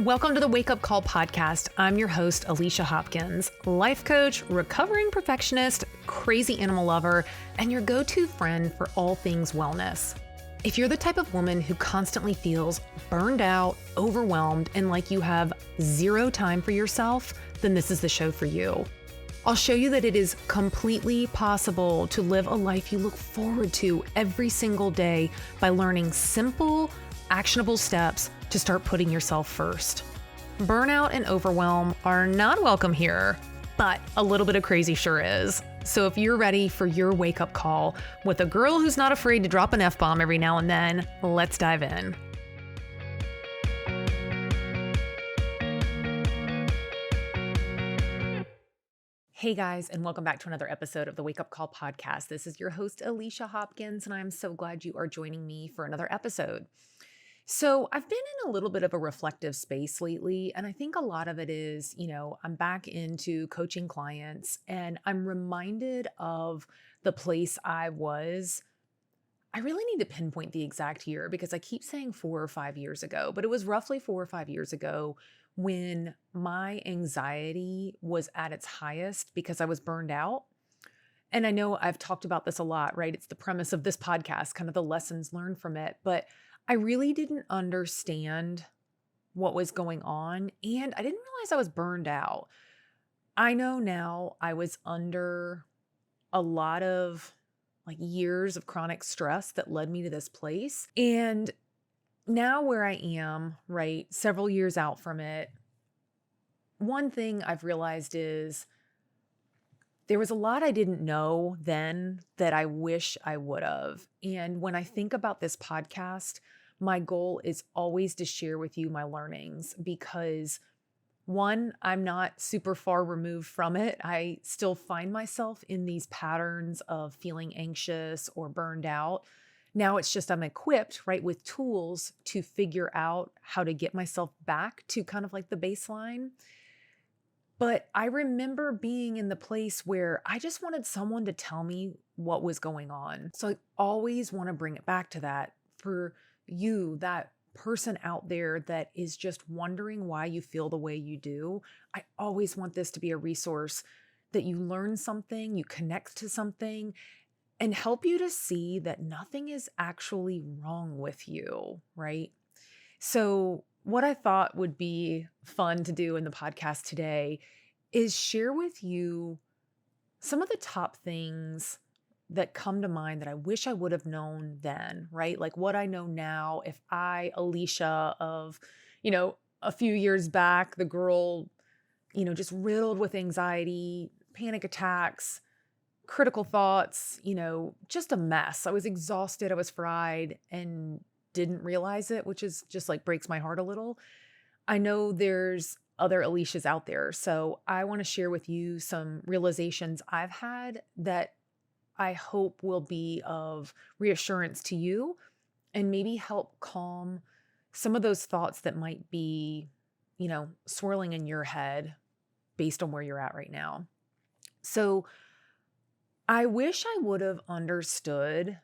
Welcome to the Wake Up Call podcast. I'm your host, Alicia Hopkins, life coach, recovering perfectionist, crazy animal lover, and your go-to friend for all things wellness. If you're the type of woman who constantly feels burned out, overwhelmed, and like you have zero time for yourself, then this is the show for you. I'll show you that it is completely possible to live a life you look forward to every single day by learning simple, actionable steps to start putting yourself first. Burnout and overwhelm are not welcome here, but a little bit of crazy sure is. So if you're ready for your wake-up call with a girl who's not afraid to drop an F-bomb every now and then, let's dive in. Hey guys, and welcome back to another episode of the Wake Up Call podcast. This is your host, Alicia Hopkins, and I'm so glad you are joining me for another episode. So I've been in a little bit of a reflective space lately, and I think a lot of it is, I'm back into coaching clients, and I'm reminded of the place I was. I really need to pinpoint the exact year because I keep saying 4 or 5 years ago, but it was roughly 4 or 5 years ago when my anxiety was at its highest because I was burned out. And I know I've talked about this a lot, right? It's the premise of this podcast, kind of the lessons learned from it. But I really didn't understand what was going on. And I didn't realize I was burned out. I know now I was under a lot of years of chronic stress that led me to this place. And now where I am, right, several years out from it, one thing I've realized is there was a lot I didn't know then that I wish I would have. And when I think about this podcast, my goal is always to share with you my learnings because one, I'm not super far removed from it. I still find myself in these patterns of feeling anxious or burned out. Now it's just I'm equipped, right, with tools to figure out how to get myself back to kind of like the baseline. But I remember being in the place where I just wanted someone to tell me what was going on. So I always want to bring it back to that for you, that person out there that is just wondering why you feel the way you do. I always want this to be a resource that you learn something, you connect to something, and help you to see that nothing is actually wrong with you, right? So what I thought would be fun to do in the podcast today is share with you some of the top things that come to mind that I wish I would have known then, right? Like what I know now, if I, Alicia of, a few years back, the girl, just riddled with anxiety, panic attacks, critical thoughts, just a mess. I was exhausted, I was fried and didn't realize it, which is just breaks my heart a little. I know there's other Alicias out there. So I want to share with you some realizations I've had that I hope will be of reassurance to you and maybe help calm some of those thoughts that might be, swirling in your head based on where you're at right now. So I wish I would have understood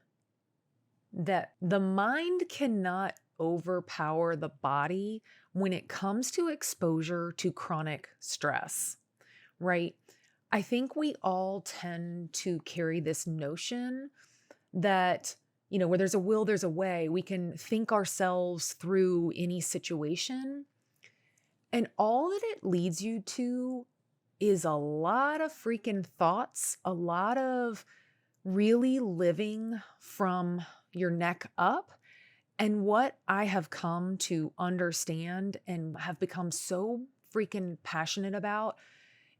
that the mind cannot overpower the body when it comes to exposure to chronic stress, right? I think we all tend to carry this notion that, where there's a will, there's a way. We can think ourselves through any situation. And all that it leads you to is a lot of freaking thoughts, a lot of really living from your neck up. And what I have come to understand and have become so freaking passionate about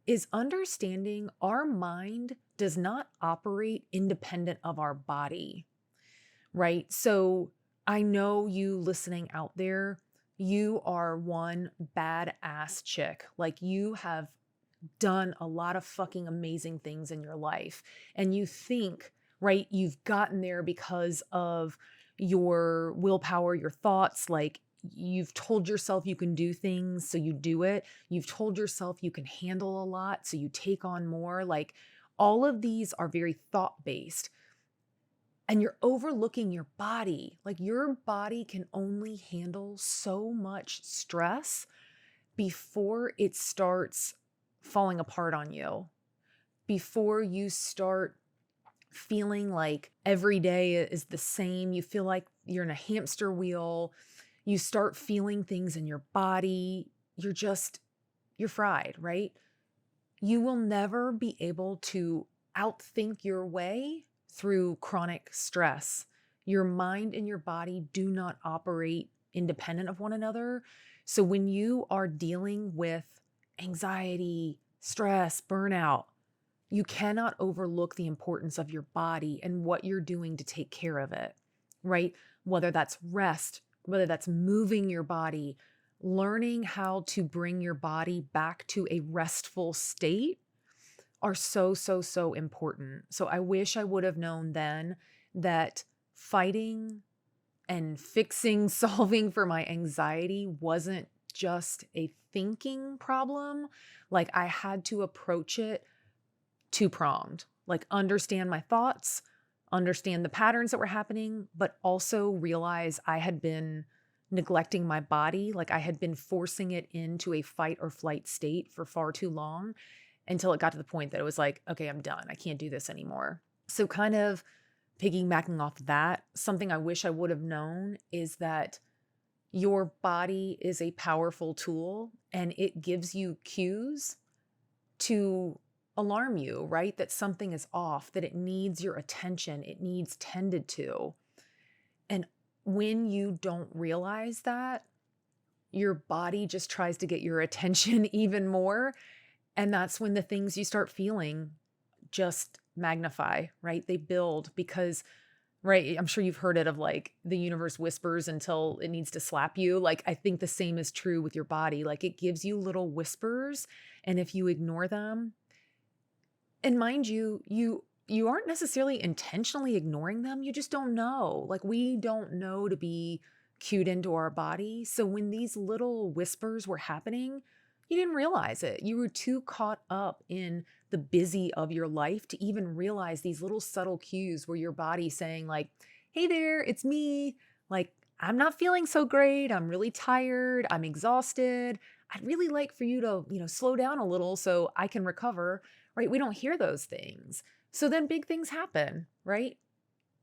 is understanding our mind does not operate independent of our body, right? So I know you listening out there, you are one badass chick. You have done a lot of fucking amazing things in your life. And you think, right, you've gotten there because of your willpower, your thoughts, you've told yourself you can do things, so you do it. You've told yourself you can handle a lot, so you take on more. All of these are very thought-based. And you're overlooking your body. Your body can only handle so much stress before it starts falling apart on you, before you start feeling like every day is the same, you feel like you're in a hamster wheel, you start feeling things in your body, you're fried, right? You will never be able to outthink your way through chronic stress. Your mind and your body do not operate independent of one another. So when you are dealing with anxiety, stress, burnout, you cannot overlook the importance of your body and what you're doing to take care of it, right? Whether that's rest, whether that's moving your body, learning how to bring your body back to a restful state are so, so, so important. So I wish I would have known then that fighting and fixing, solving for my anxiety wasn't just a thinking problem. Like I had to approach it two-pronged, like understand my thoughts, understand the patterns that were happening, but also realize I had been neglecting my body. Like I had been forcing it into a fight or flight state for far too long until it got to the point that it was like, okay, I'm done. I can't do this anymore. So kind of piggybacking off that, something I wish I would have known is that your body is a powerful tool and it gives you cues to alarm you, right? That something is off, that it needs your attention, it needs tended to. And when you don't realize that, your body just tries to get your attention even more. And that's when the things you start feeling just magnify, right? They build because, right, I'm sure you've heard it of like the universe whispers until it needs to slap you. Like I think the same is true with your body. Like it gives you little whispers. And if you ignore them, and mind you, you aren't necessarily intentionally ignoring them. You just don't know. Like we don't know to be cued into our body. So when these little whispers were happening, you didn't realize it. You were too caught up in the busy of your life to even realize these little subtle cues where your body's saying like, hey there, it's me. Like, I'm not feeling so great. I'm really tired. I'm exhausted. I'd really like for you to, slow down a little so I can recover, right? We don't hear those things. So then big things happen, right?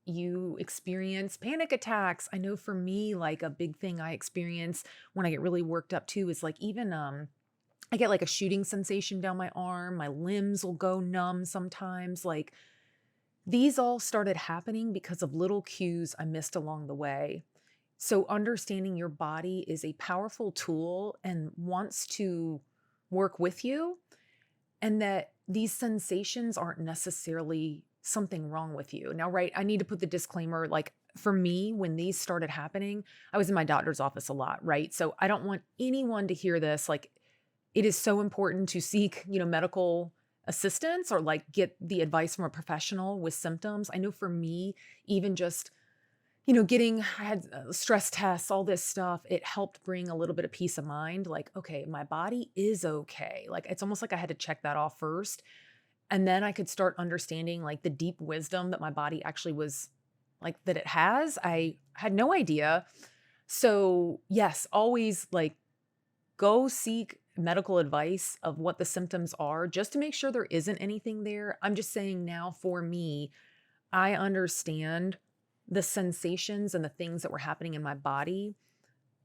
You experience panic attacks. I know for me, like a big thing I experience when I get really worked up too is like even I get like a shooting sensation down my arm. My limbs will go numb sometimes. Like these all started happening because of little cues I missed along the way. So understanding your body is a powerful tool and wants to work with you, and that these sensations aren't necessarily something wrong with you. Now, right, I need to put the disclaimer, like for me, when these started happening, I was in my doctor's office a lot, right? So I don't want anyone to hear this. Like it is so important to seek, medical assistance or like get the advice from a professional with symptoms. I know for me, even just I had stress tests, all this stuff, it helped bring a little bit of peace of mind. Like, okay, my body is okay. Like, it's almost like I had to check that off first. And then I could start understanding like the deep wisdom that my body actually was like, that it has. I had no idea. So yes, always like go seek medical advice of what the symptoms are just to make sure there isn't anything there. I'm just saying now for me, I understand the sensations and the things that were happening in my body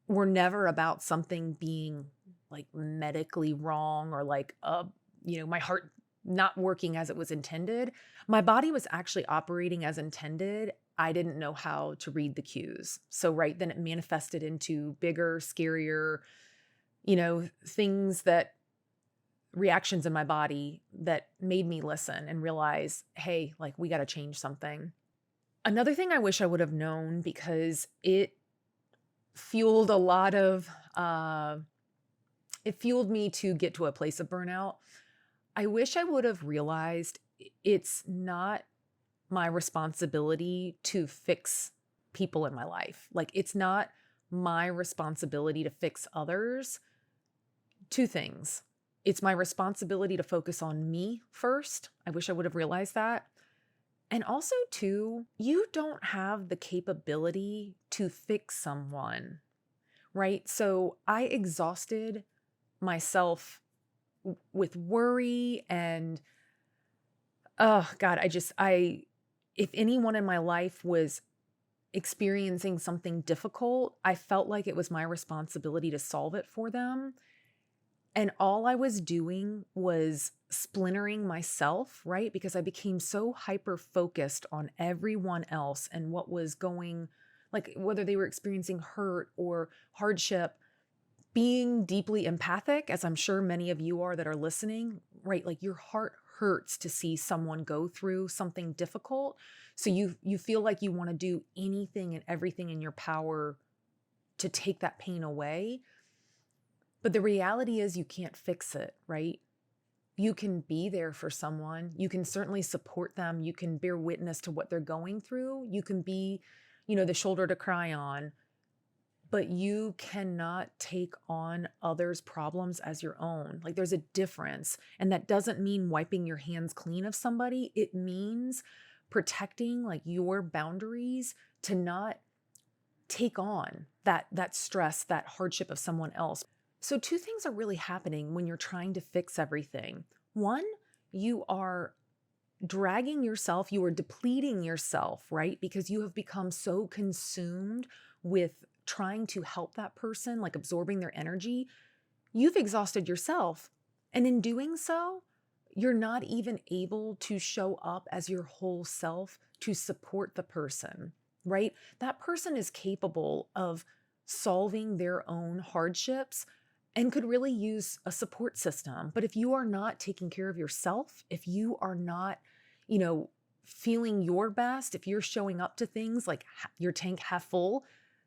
were never about something being like medically wrong or like, my heart not working as it was intended. My body was actually operating as intended. I didn't know how to read the cues. So, right then it manifested into bigger, scarier, things reactions in my body that made me listen and realize, hey, like we got to change something. Another thing I wish I would have known because it fueled a lot of, it fueled me to get to a place of burnout. I wish I would have realized it's not my responsibility to fix people in my life. Like it's not my responsibility to fix others. Two things. It's my responsibility to focus on me first. I wish I would have realized that. And also, too, you don't have the capability to fix someone, right? So I exhausted myself with worry and, oh God, if anyone in my life was experiencing something difficult, I felt like it was my responsibility to solve it for them. And all I was doing was splintering myself, right? Because I became so hyper focused on everyone else and what was going, like whether they were experiencing hurt or hardship, being deeply empathic, as I'm sure many of you are that are listening, right? Like your heart hurts to see someone go through something difficult. So you feel like you want to do anything and everything in your power to take that pain away. But the reality is you can't fix it, right? You can be there for someone. You can certainly support them. You can bear witness to what they're going through. You can be, the shoulder to cry on, but you cannot take on others' problems as your own. Like there's a difference. And that doesn't mean wiping your hands clean of somebody. It means protecting like your boundaries to not take on that stress, that hardship of someone else. So two things are really happening when you're trying to fix everything. One, you are dragging yourself, you are depleting yourself, right? Because you have become so consumed with trying to help that person, like absorbing their energy, you've exhausted yourself. And in doing so, you're not even able to show up as your whole self to support the person, right? That person is capable of solving their own hardships and could really use a support system. But if you are not taking care of yourself, if you are not, feeling your best, if you're showing up to things like your tank half full,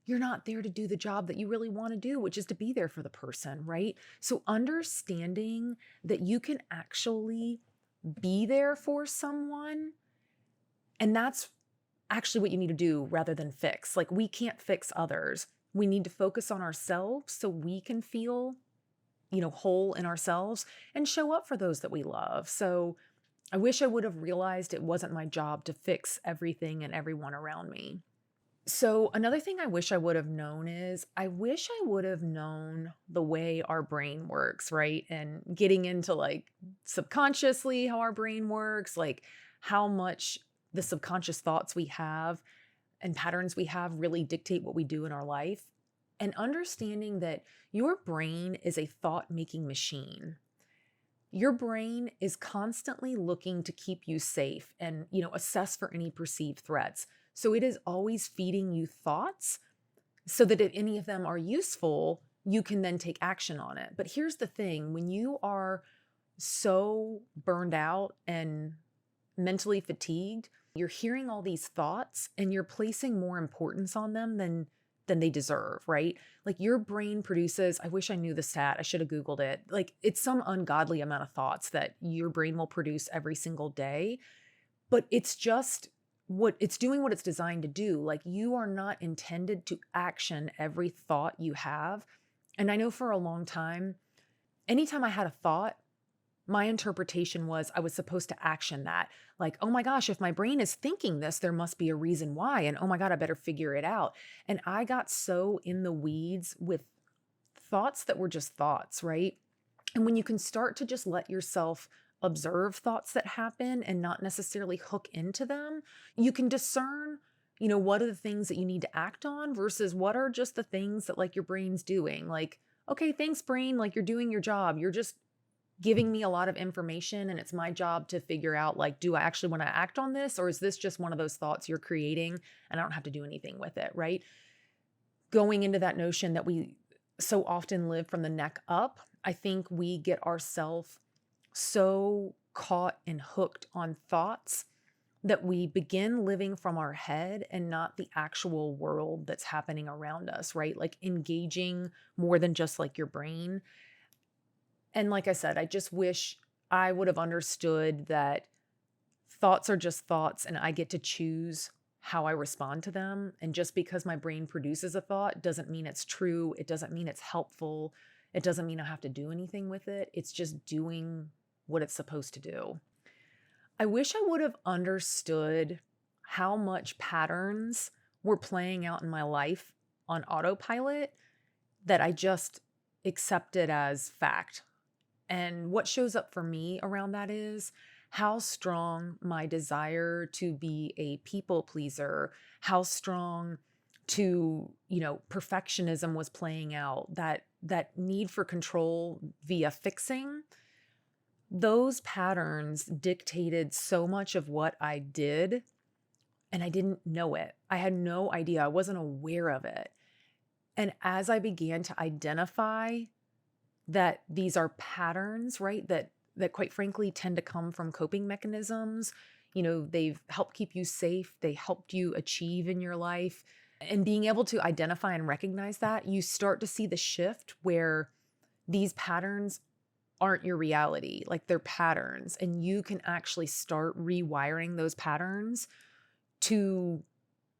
you're not there to do the job that you really want to do, which is to be there for the person, right? So understanding that you can actually be there for someone, and that's actually what you need to do rather than fix. Like we can't fix others. We need to focus on ourselves so we can feel, whole in ourselves and show up for those that we love. So I wish I would have realized it wasn't my job to fix everything and everyone around me. So another thing I wish I would have known is I wish I would have known the way our brain works, right? And getting into like subconsciously how our brain works, like how much the subconscious thoughts we have and patterns we have really dictate what we do in our life. And understanding that your brain is a thought-making machine. Your brain is constantly looking to keep you safe and, assess for any perceived threats. So it is always feeding you thoughts so that if any of them are useful, you can then take action on it. But here's the thing, when you are so burned out and mentally fatigued, you're hearing all these thoughts and you're placing more importance on them than they deserve, right? Like your brain produces, I wish I knew the stat, I should have Googled it. Like it's some ungodly amount of thoughts that your brain will produce every single day, but it's just what it's doing, what it's designed to do. Like you are not intended to action every thought you have. And I know for a long time, anytime I had a thought, my interpretation was I was supposed to action that. Like, oh my gosh, if my brain is thinking this, there must be a reason why. And oh my God, I better figure it out. And I got so in the weeds with thoughts that were just thoughts, right? And when you can start to just let yourself observe thoughts that happen and not necessarily hook into them, you can discern, what are the things that you need to act on versus what are just the things that like your brain's doing. Like, okay, thanks brain. Like you're doing your job. You're just giving me a lot of information and it's my job to figure out like, do I actually want to act on this? Or is this just one of those thoughts you're creating and I don't have to do anything with it, right? Going into that notion that we so often live from the neck up, I think we get ourselves so caught and hooked on thoughts that we begin living from our head and not the actual world that's happening around us, right? Like engaging more than just like your brain. And like I said, I just wish I would have understood that thoughts are just thoughts and I get to choose how I respond to them. And just because my brain produces a thought doesn't mean it's true. It doesn't mean it's helpful. It doesn't mean I have to do anything with it. It's just doing what it's supposed to do. I wish I would have understood how much patterns were playing out in my life on autopilot that I just accept it as fact. And what shows up for me around that is how strong my desire to be a people pleaser, how strong perfectionism was playing out, that need for control via fixing. Those patterns dictated so much of what I did, and I didn't know it. I had no idea. I wasn't aware of it. And as I began to identify that these are patterns, right? That quite frankly tend to come from coping mechanisms. They've helped keep you safe, they helped you achieve in your life. And being able to identify and recognize that, you start to see the shift where these patterns aren't your reality, like they're patterns, and you can actually start rewiring those patterns to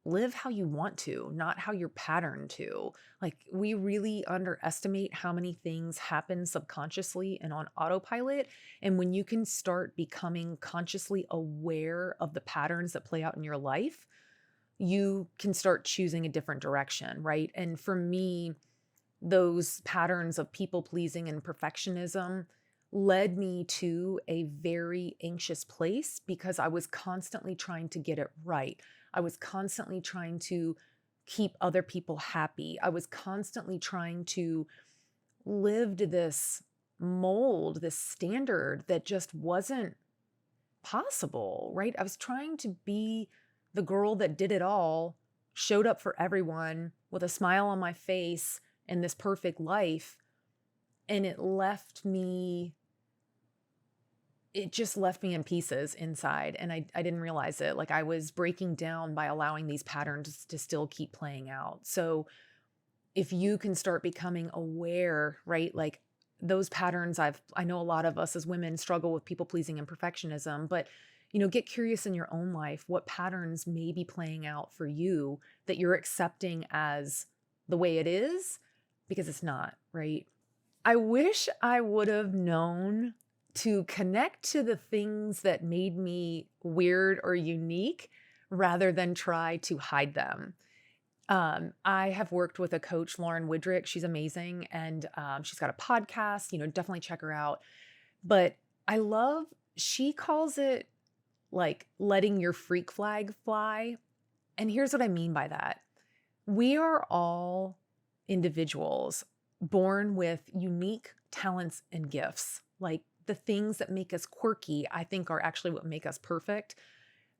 live how you want to, not how you're patterned to. Like, we really underestimate how many things happen subconsciously and on autopilot. And when you can start becoming consciously aware of the patterns that play out in your life, you can start choosing a different direction, right? And for me, those patterns of people pleasing and perfectionism led me to a very anxious place because I was constantly trying to get it right. I was constantly trying to keep other people happy. I was constantly trying to live to this mold, this standard that just wasn't possible, right? I was trying to be the girl that did it all, showed up for everyone with a smile on my face and this perfect life. And it just left me in pieces inside. And I didn't realize it. Like, I was breaking down by allowing these patterns to still keep playing out. So if you can start becoming aware, right? Like, those patterns, I know a lot of us as women struggle with people pleasing and perfectionism, but get curious in your own life, what patterns may be playing out for you that you're accepting as the way it is, because it's not, right? I wish I would have known to connect to the things that made me weird or unique rather than try to hide them. I have worked with a coach, Lauren Woodrick. She's amazing. And she's got a podcast, definitely check her out. But she calls it like letting your freak flag fly. And here's what I mean by that. We are all individuals born with unique talents and gifts. Like, the things that make us quirky, I think, are actually what make us perfect.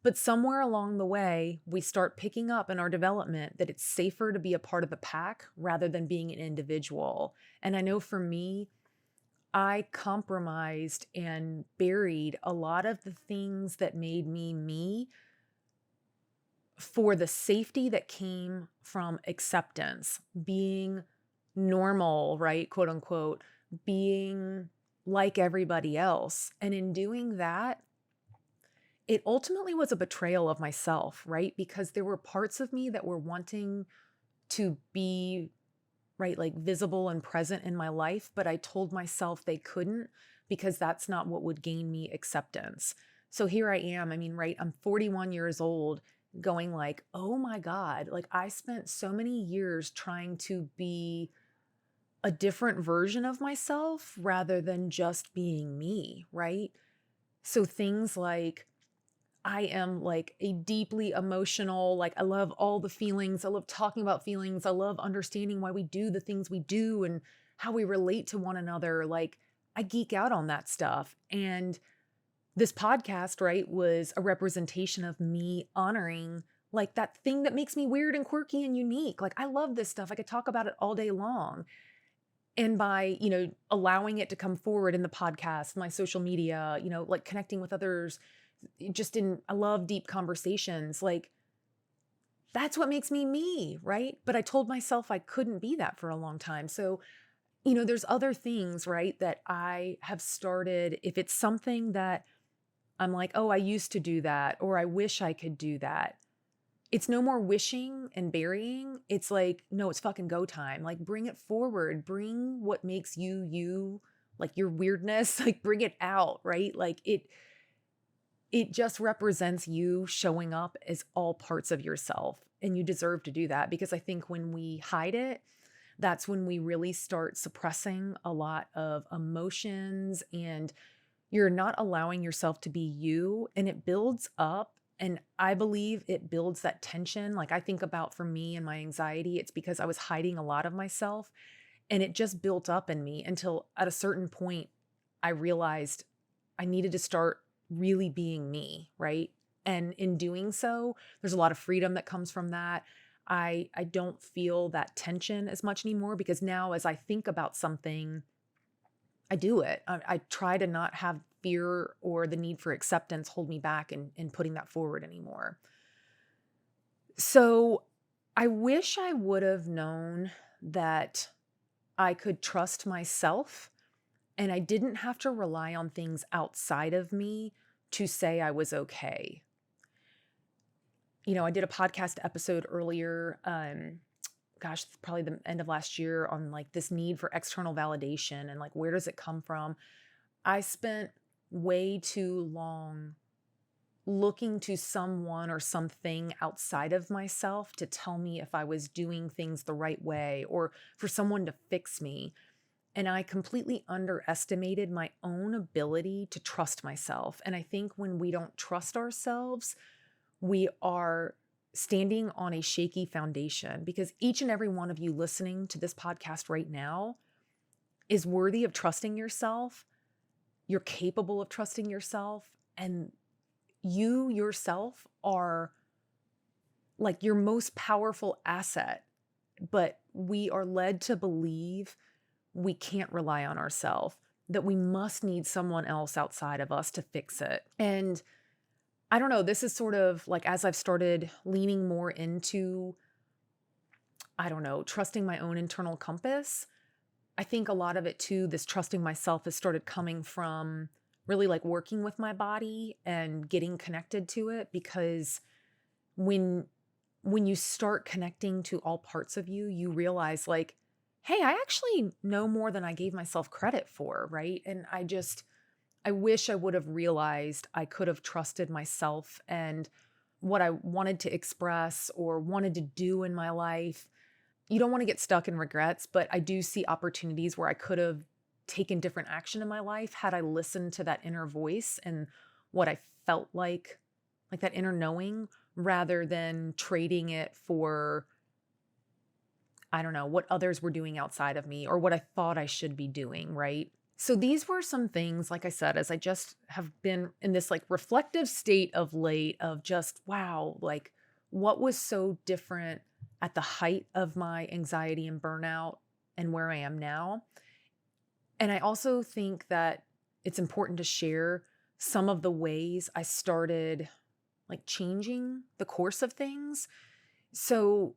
But somewhere along the way, we start picking up in our development that it's safer to be a part of the pack rather than being an individual. And I know for me, I compromised and buried a lot of the things that made me me for the safety that came from acceptance, being normal, right? Quote unquote, being like everybody else. And in doing that, it ultimately was a betrayal of myself, right? Because there were parts of me that were wanting to be, right, like visible and present in my life, but I told myself they couldn't because that's not what would gain me acceptance. So here I am. I mean, right, I'm 41 years old going like, oh my God, like, I spent so many years trying to be a different version of myself rather than just being me, right? So things like, I am like a deeply emotional, like, I love all the feelings. I love talking about feelings. I love understanding why we do the things we do and how we relate to one another. Like, I geek out on that stuff. And this podcast, right, was a representation of me honoring like that thing that makes me weird and quirky and unique. Like, I love this stuff. I could talk about it all day long. And by, allowing it to come forward in the podcast, my social media, like connecting with others, I love deep conversations. Like, that's what makes me me, right? But I told myself I couldn't be that for a long time. So, there's other things, right, that I have started. If it's something that I'm like, oh, I used to do that, or I wish I could do that. It's no more wishing and burying. It's like, no, it's fucking go time. Like, bring it forward. Bring what makes you, you, like your weirdness, like bring it out, right? Like, it just represents you showing up as all parts of yourself. And you deserve to do that, because I think when we hide it, that's when we really start suppressing a lot of emotions and you're not allowing yourself to be you, and it builds up. And I believe it builds that tension. Like I think about for me and my anxiety, it's because I was hiding a lot of myself and it just built up in me until at a certain point I realized I needed to start really being me, right? And in doing so, there's a lot of freedom that comes from that. I don't feel that tension as much anymore because now as I think about something, I do it. I try to not have fear or the need for acceptance hold me back in putting that forward anymore. So I wish I would have known that I could trust myself and I didn't have to rely on things outside of me to say I was okay. I did a podcast episode earlier, gosh, probably the end of last year on like this need for external validation and like where does it come from? I spent way too long looking to someone or something outside of myself to tell me if I was doing things the right way or for someone to fix me. And I completely underestimated my own ability to trust myself. And I think when we don't trust ourselves, we are standing on a shaky foundation because each and every one of you listening to this podcast right now is worthy of trusting yourself. You're capable of trusting yourself, and you yourself are like your most powerful asset. But we are led to believe we can't rely on ourselves, that we must need someone else outside of us to fix it. And I don't know, this is sort of like as I've started leaning more into, I don't know, trusting my own internal compass. I think a lot of it too, this trusting myself has started coming from really like working with my body and getting connected to it because when you start connecting to all parts of you, you realize like, hey, I actually know more than I gave myself credit for, right? And I wish I would have realized I could have trusted myself and what I wanted to express or wanted to do in my life. You don't want to get stuck in regrets, but I do see opportunities where I could have taken different action in my life had I listened to that inner voice and what I felt like that inner knowing, rather than trading it for, I don't know, what others were doing outside of me or what I thought I should be doing, right? So these were some things, like I said, as I just have been in this like reflective state of late of just, wow, like what was so different at the height of my anxiety and burnout and where I am now. And I also think that it's important to share some of the ways I started like changing the course of things. So,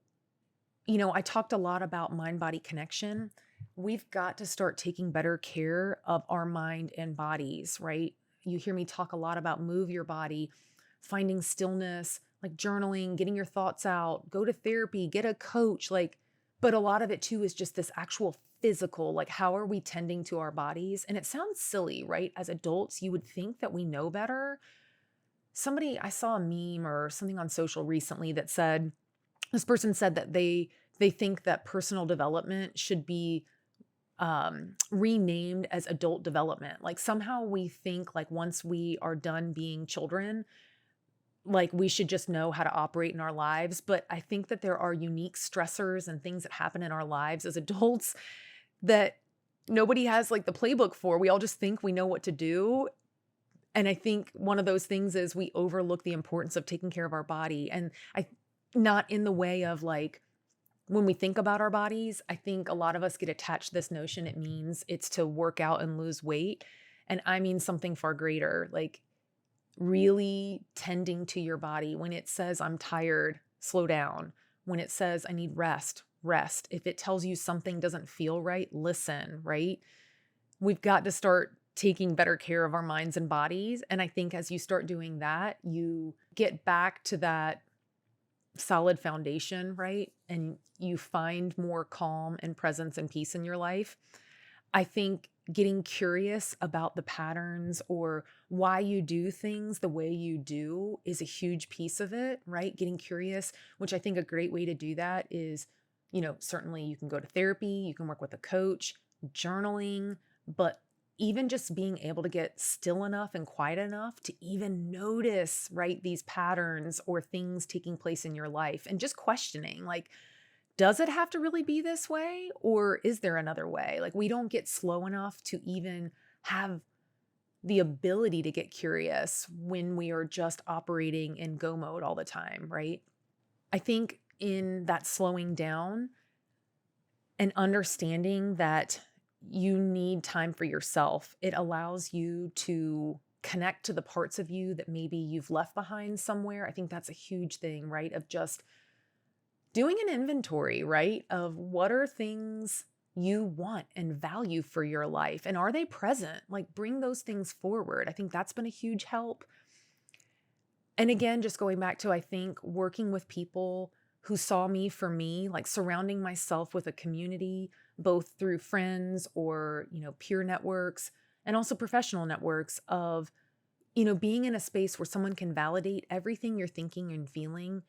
I talked a lot about mind-body connection. We've got to start taking better care of our mind and bodies, right? You hear me talk a lot about move your body, finding stillness, like journaling, getting your thoughts out, go to therapy, get a coach, but a lot of it too is just this actual physical, like how are we tending to our bodies? And it sounds silly, right? As adults, you would think that we know better. I saw a meme or something on social recently that said, this person said that they think that personal development should be renamed as adult development. Like somehow we think like once we are done being children, like we should just know how to operate in our lives. But I think that there are unique stressors and things that happen in our lives as adults that nobody has like the playbook for. We all just think we know what to do. And I think one of those things is we overlook the importance of taking care of our body. And not in the way of like, when we think about our bodies, I think a lot of us get attached to this notion it means it's to work out and lose weight. And I mean something far greater, like really tending to your body. When it says, I'm tired, slow down. When it says, I need rest, rest. If it tells you something doesn't feel right, listen, right? We've got to start taking better care of our minds and bodies. And I think as you start doing that, you get back to that solid foundation, right? And you find more calm and presence and peace in your life. I think getting curious about the patterns or why you do things the way you do is a huge piece of it, right? Getting curious, which I think a great way to do that is Certainly you can go to therapy, you can work with a coach, journaling, but even just being able to get still enough and quiet enough to even notice, right, these patterns or things taking place in your life and just questioning, like, does it have to really be this way or is there another way? Like, we don't get slow enough to even have the ability to get curious when we are just operating in go mode all the time, right? I think in that slowing down and understanding that you need time for yourself, it allows you to connect to the parts of you that maybe you've left behind somewhere. I think that's a huge thing, right? Of just doing an inventory, right? Of what are things you want and value for your life, and are they present? Like, bring those things forward. I think that's been a huge help. And again, just going back to, I think, working with people who saw me for me, like surrounding myself with a community, both through friends or, peer networks, and also professional networks of, being in a space where someone can validate everything you're thinking and feeling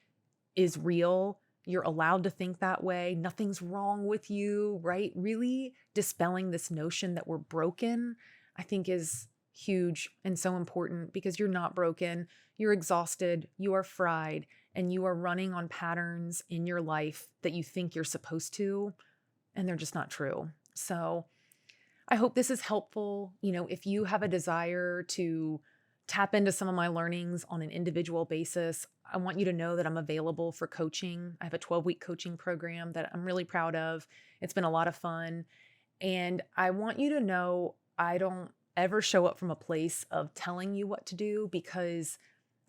is real. You're allowed to think that way. Nothing's wrong with you, right? Really dispelling this notion that we're broken, I think, is huge and so important, because you're not broken. You're exhausted, you are fried, and you are running on patterns in your life that you think you're supposed to, and they're just not true. So I hope this is helpful. If you have a desire to tap into some of my learnings on an individual basis, I want you to know that I'm available for coaching. I have a 12-week coaching program that I'm really proud of. It's been a lot of fun. And I want you to know I don't ever show up from a place of telling you what to do, because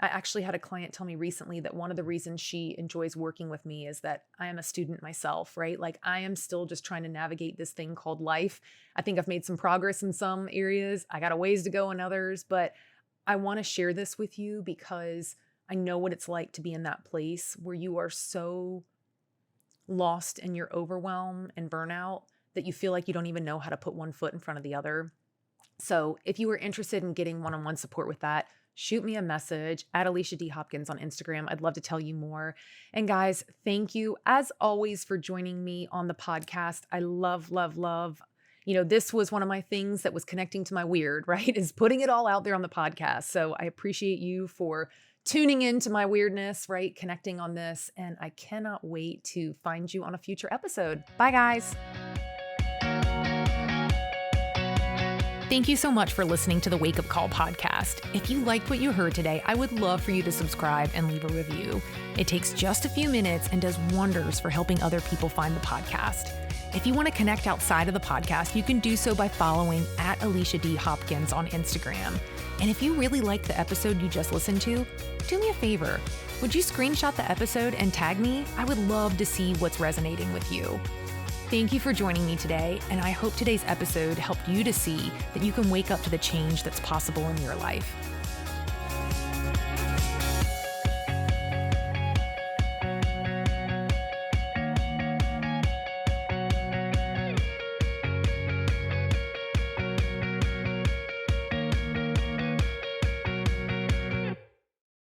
I actually had a client tell me recently that one of the reasons she enjoys working with me is that I am a student myself, right? Like, I am still just trying to navigate this thing called life. I think I've made some progress in some areas. I got a ways to go in others, but I want to share this with you because I know what it's like to be in that place where you are so lost in your overwhelm and burnout that you feel like you don't even know how to put one foot in front of the other. So if you are interested in getting one-on-one support with that, shoot me a message at Alicia D. Hopkins on Instagram. I'd love to tell you more. And guys, thank you as always for joining me on the podcast. I love, love, love. This was one of my things that was connecting to my weird, right? Is putting it all out there on the podcast. So I appreciate you for tuning into my weirdness, right? Connecting on this. And I cannot wait to find you on a future episode. Bye, guys. Thank you so much for listening to the Wake Up Call podcast. If you liked what you heard today, I would love for you to subscribe and leave a review. It takes just a few minutes and does wonders for helping other people find the podcast. If you want to connect outside of the podcast, you can do so by following at Alicia D. Hopkins on Instagram. And if you really liked the episode you just listened to, do me a favor. Would you screenshot the episode and tag me? I would love to see what's resonating with you. Thank you for joining me today, and I hope today's episode helped you to see that you can wake up to the change that's possible in your life.